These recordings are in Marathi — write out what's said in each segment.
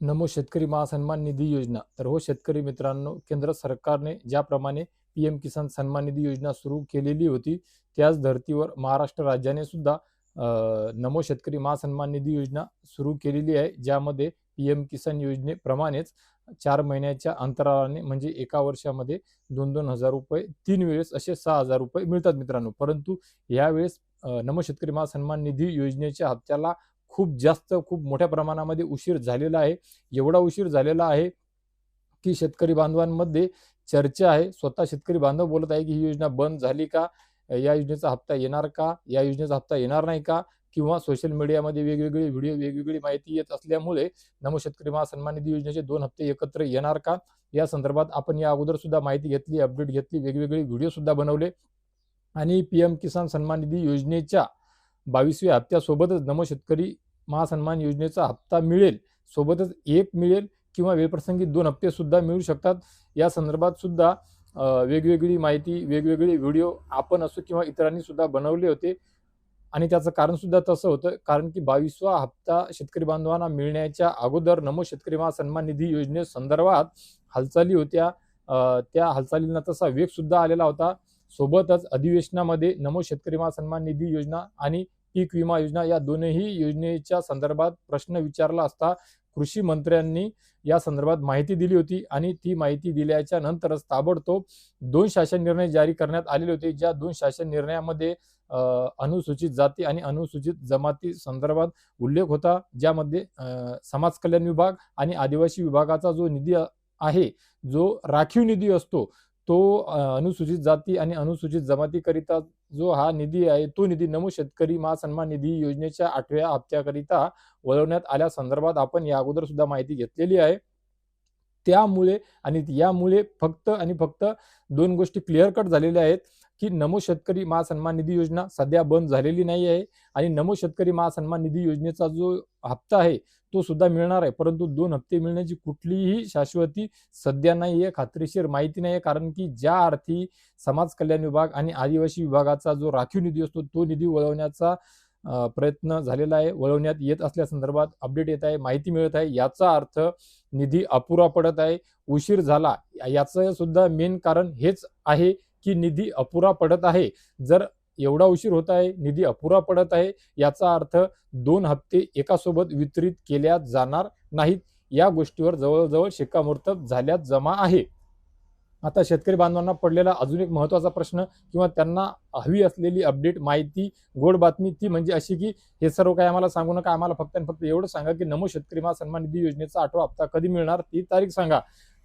नमो शेतकरी महासन्मान निधी योजना. तर हो शेतकरी मित्रांनो, केंद्र सरकारने ज्याप्रमाणे पीएम किसान सन्मान निधी योजना सुरू केलेली होती, त्याच धर्तीवर महाराष्ट्र राज्याने सुद्धा नमो शेतकरी महासन्मान निधी योजना सुरू केलेली आहे. ज्यामध्ये पीएम किसान योजनेप्रमाणेच 4 महिन्याच्या अंतराळाने म्हणजे एका वर्षामध्ये 2-2 हजार रुपये 3 वेळेस असे 6,000 रुपये मिळतात मित्रांनो. परंतु यावेळेस नमो शेतकरी महासन्मान निधी योजनेच्या हप्त्याला खूप मोठ्या प्रमाणामध्ये उशीर झालेला आहे. एवढा उशीर झालेला आहे, की शेतकरी बांधवांमध्ये चर्चा आहे. स्वतः शेतकरी बांधव बोलत आहे, की ही योजना बंद झाली का? या योजनेचा हप्ता येणार का? या योजनेचा हप्ता येणार नाही का? किंवा सोशल मीडियामध्ये वेगवेगळे व्हिडिओ, वेगवेगळी माहिती येत असल्यामुळे नमो शेतकरी महासन्मान निधी योजनेचे 2 हप्ते एकत्र येणार का? या संदर्भात आपण या अगोदर सुद्धा माहिती घेतली, अपडेट घेतली, वेगवेगळे व्हिडिओ सुद्धा बनवले आणि पीएम किसान सन्मान निधी योजनेच्या 22व्या हप्त्यासोबतच नमो शेतकरी महासन्मान योजनेचा हप्ता मिळेल. सोबतच 1 मिळेल किंवा वेळप्रसंगी 2 हप्ते सुद्धा मिळू शकतात. या संदर्भात सुद्धा वेगवेगळी माहिती, वेगवेगळे व्हिडिओ आपण असो किंवा इतरांनी सुद्धा बनवले होते आणि त्याचं कारण सुद्धा तसं होतं. कारण की 22वा हप्ता शेतकरी बांधवांना मिळण्याच्या अगोदर नमो शेतकरी महासन्मान निधी योजनेसंदर्भात हालचाली होत्या. त्या हालचालींना तसा वेग सुद्धा आलेला होता. सोबतच अधिवेशनामध्ये नमो शेतकरी महासन्मान निधी योजना आणि पीक विमा योजना या दोनही योजनेच्या संदर्भात प्रश्न विचारला असता कृषी मंत्र्यांनी या संदर्भात माहिती दिली होती आणि ती माहिती दिल्याच्या नंतरच ताबडतोब 2 शासन निर्णय जारी करण्यात आलेले होते. ज्या 2 शासन निर्णयामध्ये अनुसूचित जाती आणि अनुसूचित जमाती संदर्भात उल्लेख होता. ज्यामध्ये समाज कल्याण विभाग आणि आदिवासी विभागाचा जो निधी आहे, जो राखीव निधी असतो, तो अनुसूचित जाती आणि अनुसूचित जमातीकरिता जो हा निधी आहे, तो निधी नमो शेतकरी महासन्मान निधी योजनेच्या 8व्या हप्त्याकरिता वळवण्यात आल्यासंदर्भात आपण या अगोदर सुद्धा माहिती घेतलेली आहे. त्यामुळे आणि यामुळे फक्त आणि फक्त 2 गोष्टी क्लिअर कट झालेल्या आहेत, की नमो शेतकरी महासन्मान निधी योजना सध्या बंद झालेली नाही आहे आणि नमो शेतकरी महासन्मान निधी योजनेचा जो हप्ता आहे, तो सुद्धा मिळणार आहे. परंतु 2 हप्ते मिळण्याची कुठलीही शाश्वती सध्या नाही आहे, खात्रीशीर माहिती नाही आहे. कारण की ज्या अर्थी समाज कल्याण विभाग आणि आदिवासी विभागाचा जो राखीव निधी असतो, तो निधी वळवण्याचा प्रयत्न झालेला आहे. वळवण्यात येत असल्यासंदर्भात अपडेट येत आहे, माहिती मिळत आहे. याचा अर्थ निधी अपुरा पडत आहे, उशीर झाला. याचं सुद्धा मेन कारण हेच आहे, की निधी अपुरा पडत आहे. जर एवढा उशीर होत आहे, निधी अपुरा पडत आहे, याचा अर्थ 2 हप्ते एकासोबत वितरित केल्या जाणार नाहीत. या गोष्टीवर जवळ-जवळ शिक्कामोर्तब झाल्यात जमा आहे. आता शेतकरी बांधवांना पडलेला अजून एक महत्त्वाचा प्रश्न किंवा त्यांना हवी असलेली अपडेट, माहिती, गोड बातमी ती म्हणजे अशी, की हे सर्व काही आम्हाला सांगू नका. आम्हाला फक्त आणि फक्त एवढं सांगा, की नमो शेतकरी महासन्मान निधी योजनेचा 8वा हप्ता कधी मिळणार, ती तारीख सांगा.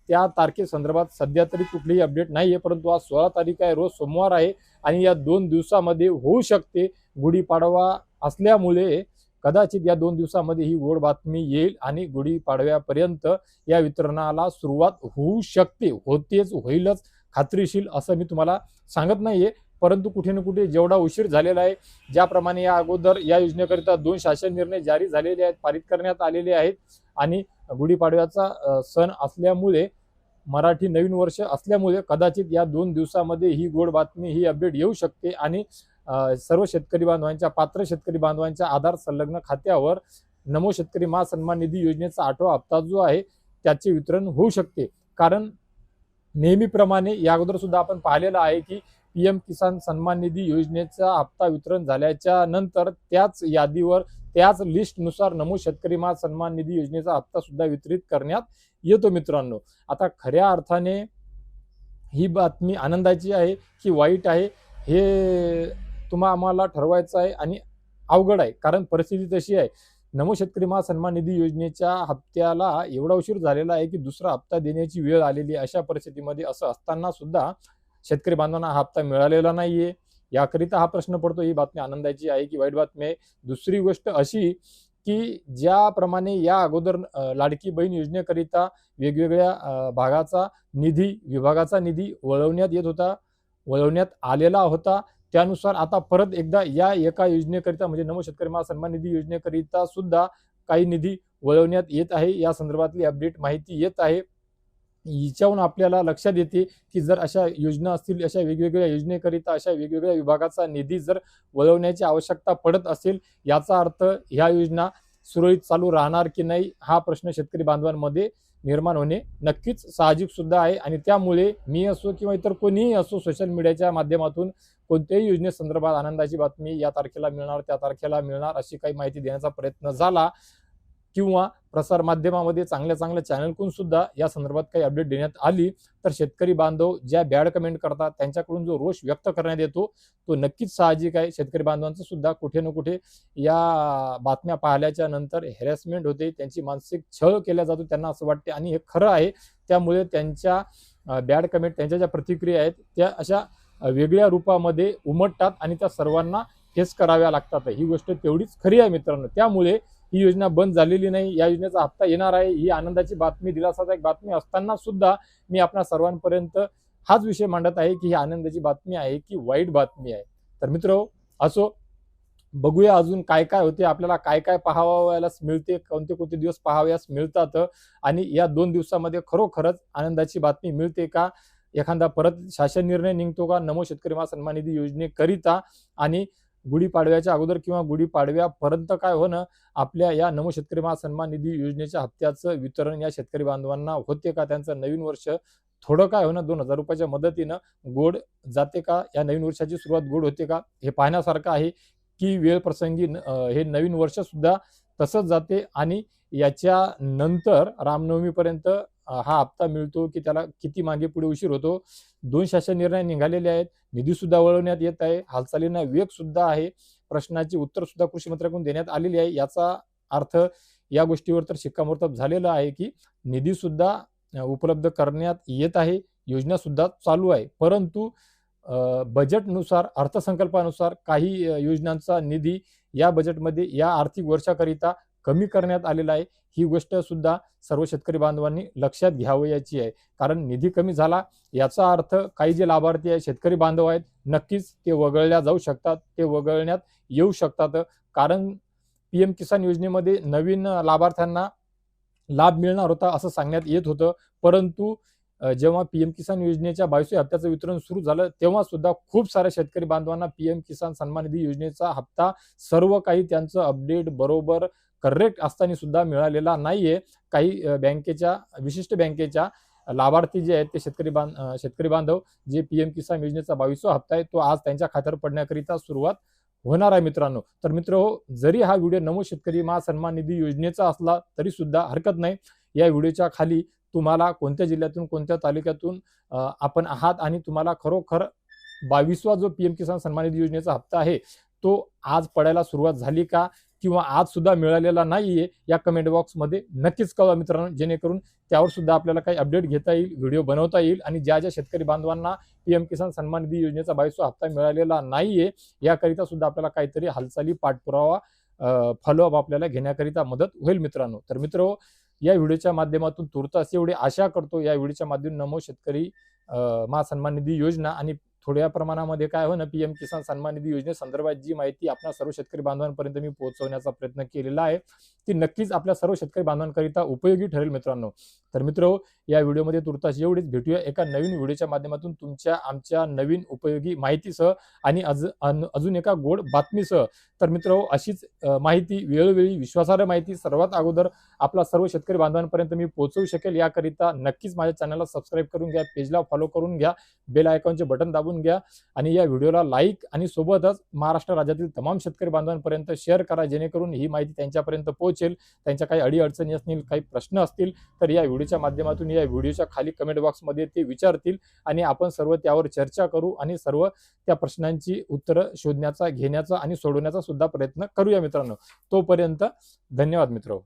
त्या तारखेसंदर्भात सध्या तरी कुठलीही अपडेट नाहीये. परंतु आज 16 तारीख आहे, रोज सोमवार आहे आणि या 2 दिवसामध्ये होऊ शकते. गुढीपाडवा असल्यामुळे कदाचित या 2 दिवसामध्ये ही गोड बातमी येईल आणि गुढीपाडव्यापर्यंत या वितरणाला सुरुवात होऊ शकते. होतेच, होईलच खात्रीशीर असं मी तुम्हाला सांगत नाहीये. परंतु कुठे ना कुठे जेवढा उशीर झालेला आहे, ज्याप्रमाणे या अगोदर या योजनेकरिता 2 शासन निर्णय जारी झालेले आहेत, पारित करण्यात आलेले आहेत आणि गुढीपाडव्याचा सण असल्यामुळे, मराठी नवीन वर्ष असल्यामुळे कदाचित या 2 दिवसामध्ये ही गोड बातमी, ही अपडेट येऊ शकते आणि सर्व शेतकरी बांधवांच्या, पात्र शेतकरी बांधवांच्या आधार संलग्न खात्यावर नमो शेतकरी महासन्मान निधी योजनेचा 8वा हप्ता जो आहे, त्याचे वितरण होऊ शकते. कारण नेहमीप्रमाणे या अगोदर सुद्धा आपण पाहिलेलं आहे, की पीएम किसान सन्मान निधी योजनेचा हप्ता वितरण झाल्याच्या नंतर त्याच यादीवर, त्याच लिस्टनुसार नमो शेतकरी महासन्मान निधी योजनेचा हप्ता सुद्धा वितरित करण्यात येतो मित्रांनो. आता खऱ्या अर्थाने ही बातमी आनंदाची आहे की वाईट आहे, हे आम्हाला ठरवायचं आहे आणि अवघड आहे. कारण परिस्थिती तशी आहे. नमो शेतकरी महासन्मान निधी योजनेच्या हप्त्याला एवढा उशीर झालेला आहे, की दुसरा हप्ता देण्याची वेळ आलेली आहे. अशा परिस्थितीमध्ये असं असताना सुद्धा शेतकरी बांधवांना हा हप्ता मिळालेला नाहीये. याकरिता हा प्रश्न पडतो. ही बातमी आनंदाची आहे की वाईट बातमी आहे? दुसरी गोष्ट अशी, की ज्याप्रमाणे या अगोदर लाडकी बहीण योजनेकरिता वेगवेगळ्या भागाचा निधी, विभागाचा निधी वळवण्यात येत होता, वळवण्यात आलेला होता. त्यानुसार आता परत एकदा या एका योजनेकरिता म्हणजे नमो शेतकरी महासन्मान निधी योजनेकरिता सुद्धा काही निधी वळवण्यात येत आहे. या संदर्भातली अपडेट माहिती येत आहे. हिच्याहून आपल्याला लक्षात येते, की जर अशा योजना असतील, अशा वेगवेगळ्या योजनेकरिता अशा वेगवेगळ्या विभागाचा निधी जर वळवण्याची आवश्यकता पडत असेल, याचा अर्थ ह्या योजना सुरळीत चालू राहणार की नाही हा प्रश्न शेतकरी बांधवांमध्ये निर्माण होणे नक्कीच साहजिक सुद्धा आहे. आणि त्यामुळे मी असो किंवा इतर कोणीही असो सोशल मीडियाच्या माध्यमातून कोणत्याही योजनेसंदर्भात आनंदाची बातमी या तारखेला मिळणार त्या तारखेला मिळणार अशी काही माहिती देण्याचा प्रयत्न झाला किंवा प्रसार माध्यमामध्ये चांगल्या चांगल्या चॅनलकडून सुद्धा या संदर्भात काही अपडेट देण्यात आली तर शेतकरी बांधव ज्या बॅड कमेंट करतात त्यांच्याकडून जो रोष व्यक्त करण्यात येतो तो नक्कीच साहजिक आहे. शेतकरी बांधवांचं सुद्धा कुठे ना कुठे या बातम्या पाहिल्याच्या नंतर हॅरॅसमेंट होते, त्यांची मानसिक छळ केला जातो, त्यांना असं वाटते आणि हे खरं आहे. त्यामुळे त्यांच्या बॅड कमेंट त्यांच्या ज्या प्रतिक्रिया आहेत त्या अशा वेगळ्या रूपामध्ये उमटतात आणि त्या सर्वांना फेस कराव्या लागतात. ही गोष्ट तेवढीच खरी आहे मित्रांनो. त्यामुळे ही योजना बंद झालेली नाही, या योजनेचा हप्ता येणार आहे, ही आनंदाची बातमी, दिलासादायक बातमी असताना सुद्धा मी आपल्या सर्वांपर्यंत हाच विषय मांडत आहे की ही आनंदाची बातमी आहे की वाईट बातमी आहे. तर मित्र असो, बघूया अजून काय काय होते, आपल्याला काय काय पाहावयास मिळते, कोणते कोणते दिवस पाहावयास मिळतात आणि या 2 दिवसामध्ये खरोखरच आनंदाची बातमी मिळते का, एखादा परत शासन निर्णय निघतो का नमो शेतकरी सन्मान निधी योजनेकरिता आणि गुढीपाडव्याच्या अगोदर किंवा गुढीपाडव्यापर्यंत काय होणं आपल्या या नमो शेतकरी सन्मान निधी योजनेच्या हप्त्याचं वितरण या शेतकरी बांधवांना होते का, त्यांचं नवीन वर्ष थोडं काय होणं 2,000 रुपयाच्या मदतीनं गोड जाते का, या नवीन वर्षाची सुरुवात गोड होते का हे पाहण्यासारखं आहे की वेळ प्रसंगी हे नवीन वर्ष सुद्धा तसंच जाते आणि याच्या नंतर रामनवमीपर्यंत हा हप्ता मिळतो की त्याला किती मागे पुढे उशीर होतो. 2 शासन निर्णय निघालेले आहेत, निधी सुद्धा वळवण्यात येत आहे, हालचालींना वेग सुद्धा आहे, प्रश्नाची उत्तर सुद्धा कृषी मंत्र्यांकडून देण्यात आलेली आहे. याचा अर्थ या गोष्टीवर तर शिक्कामोर्तब झालेलं आहे की निधी सुद्धा उपलब्ध करण्यात येत आहे, योजना सुद्धा चालू आहे. परंतु बजेटनुसार अर्थसंकल्पानुसार काही योजनांचा निधी या बजेटमध्ये या आर्थिक वर्षाकरिता कमी करण्यात आलेला आहे. ही गोष्ट सुद्धा सर्व शेतकरी बांधवांनी लक्षात घ्यावयाची आहे. कारण निधी कमी झाला याचा अर्थ काही जे लाभार्थी आहेत, शेतकरी बांधव आहेत, नक्कीच ते वगळल्या जाऊ शकतात, ते वगळण्यात येऊ शकतात. कारण पीएम किसान योजनेमध्ये नवीन लाभार्थ्यांना लाभ मिळणार होता असं सांगण्यात येत होतं. परंतु जेव्हा पीएम किसान योजनेच्या 22व्या हप्त्याचं वितरण सुरू झालं तेव्हा सुद्धा खूप साऱ्या शेतकरी बांधवांना पीएम किसान सन्मान निधी योजनेचा हप्ता सर्व काही त्यांचं अपडेट बरोबर करेक्ट असताना सुद्धा मिळालेला नाहीये. काही बँकेच्या विशिष्ट बँकेच्या लाभार्थी जे आहेत ते शेतकरी बांधव जे पीएम किसान योजनेचा 22वा हप्ता आहे तो आज त्यांच्या खात्यावर पडण्याकरिता सुरुवात होणार आहे मित्रांनो. तर मित्रहो, जरी हा व्हिडिओ नमो शेतकरी सन्मान निधी योजनेचा असला तरी सुद्धा हरकत नाही. या व्हिडिओच्या खाली तुम्हाला कोणत्या जिल्ह्यातून कोणत्या तालुक्यातून आपण आहात आणि तुम्हाला खरोखर 22वा जो पीएम किसान सन्मान निधी योजनेचा हप्ता आहे तो आज पडायला सुरुवात झाली का किंवा आज सुद्धा मिळालेला नाहीये या कमेंट बॉक्समध्ये नक्कीच कळवा मित्रांनो, जेणेकरून त्यावर सुद्धा आपल्याला काही अपडेट घेता येईल, व्हिडिओ बनवता येईल आणि ज्या ज्या शेतकरी बांधवांना पीएम किसान सन्मान निधी योजनेचा 22वा हप्ता मिळालेला नाहीये याकरिता सुद्धा आपल्याला काहीतरी हालचाली पाठपुरावा फॉलोअप आपल्याला घेण्याकरिता मदत होईल मित्रांनो. तर मित्र, या व्हिडिओच्या माध्यमातून तुर्तास एवढी आशा करतो या व्हिडिओच्या माध्यमातून नमो शेतकरी सन्मान निधी योजना आणि थोड्या प्रमाणामध्ये काय हो ना पीएम किसान सन्मान निधी योजनेसंदर्भात जी माहिती आपल्या सर्व शेतकरी बांधवांपर्यंत मी पोहोचवण्याचा प्रयत्न केलेला आहे ती नक्कीच आपल्या सर्व शेतकरी बांधवांकरिता उपयोगी ठरेल मित्रांनो. तर मित्र, या व्हिडिओमध्ये तुर्तास एवढीच. भेटूया एका नवीन व्हिडिओच्या माध्यमातून तुमच्या आमच्या नवीन उपयोगी माहितीसह आणि अजून एका गोड बातमीसह. तर मित्र, अशीच माहिती वेळोवेळी विश्वासार्ह माहिती सर्वात अगोदर आपला सर्व शेतकरी बांधवांपर्यंत मी पोहोचवू शकेल याकरिता नक्कीच माझ्या चॅनलला सबस्क्राईब करून घ्या, पेजला फॉलो करून घ्या, बेल आयकॉनचे बटन दाबून घ्या आणि या व्हिडिओला लाईक आणि सोबतच महाराष्ट्र राज्यातील तमाम शेतकरी बांधवांपर्यंत शेअर करा, जेणेकरून ही माहिती त्यांच्यापर्यंत पोहोचेल. त्यांच्या काही अडीअडचणी असतील, काही प्रश्न असतील तर या व्हिडिओच्या माध्यमातून या व्हिडिओच्या खाली कमेंट बॉक्समध्ये ते विचारतील आणि आपण सर्व त्यावर चर्चा करू आणि सर्व त्या प्रश्नांची उत्तरं शोधण्याचा, घेण्याचा आणि सोडवण्याचा सुद्धा प्रयत्न करूया मित्रांनो. तोपर्यंत धन्यवाद मित्र.